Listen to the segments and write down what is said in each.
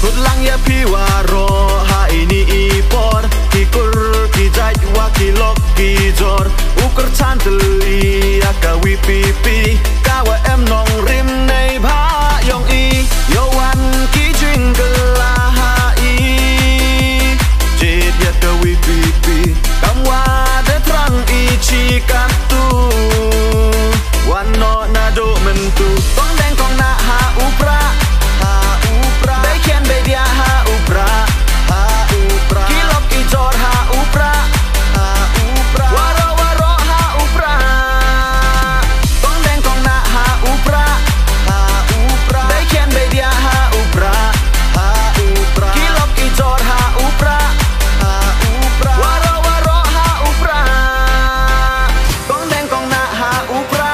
Hudlang ya piwaro ha ini ipor Kikur kijaj wa kilok kijor Ukur chanteli akawi pipi Kawa em nong rim nei bha yong i Yowan kijing gelah i Jid ya kawi pipi Kamwa de trang i chika tu Wano na do mentu Kong deng kong na ha upra Beikian bedia ha upra Kilok ijor ha upra Waro waro ha upra Kong deng kong na ha upra Beikian bedia ha upra Kilok ijor ha upra Waro waro ha upra Kong deng kong na ha upra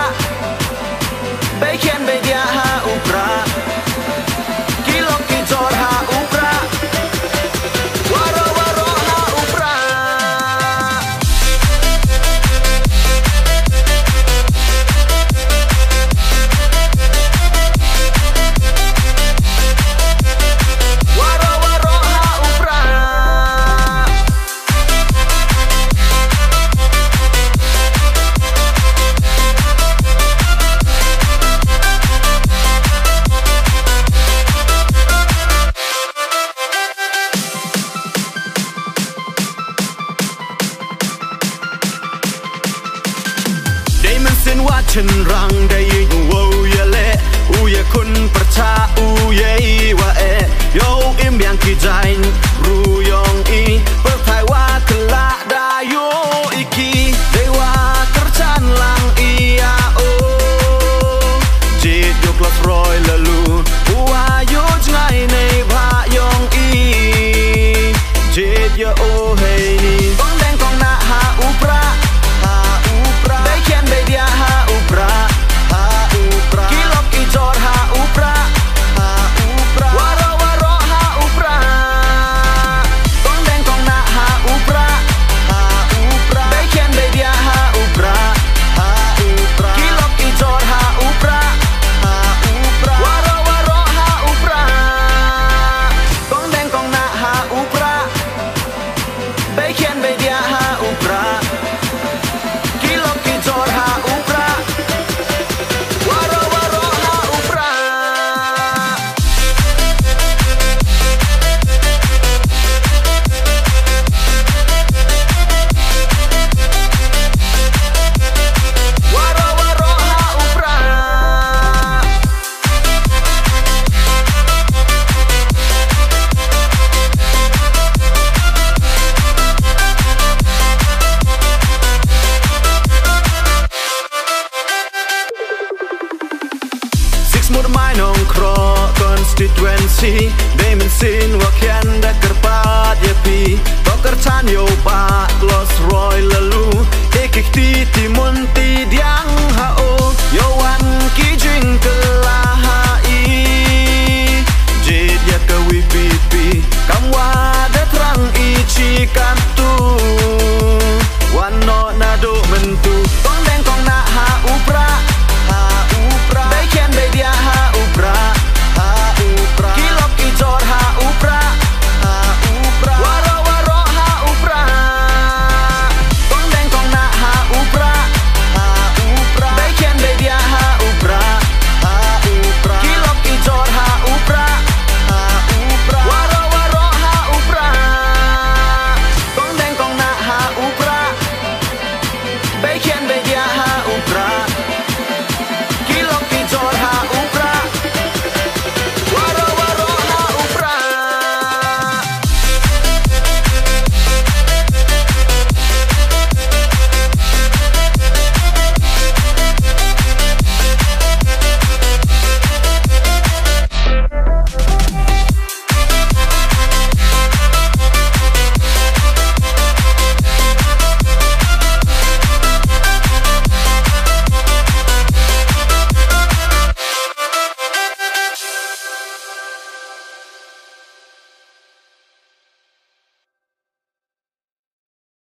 Beikian bedia ha upra Sin wa chen rang dai wo ya le u ya kun percha u ye wa e yo im yang ki jain ru yong i per thai wa kla da yo iki dei wa kerchan lang i ya o jit yo klas roy lalu wa yo ngai nei bha yong i jit yo o hey ni kong deng kong na ha upra Beikian bedia ha upra Kilok ijor ha upra Waro waro ha upra Kong deng kong na ha upra Beikian bedia ha upra Kilok ijor ha upra Waro waro ha upra Kong deng kong na ha upra Beikian bedia ha upra Constituency Damon sin wa kian da kerpat ya pi Toker chan yo ba los roy lalu Ekik ti timun ti diang ha o Yo wan ki jing kelah ha i Jid ya kawi pipi Kamwa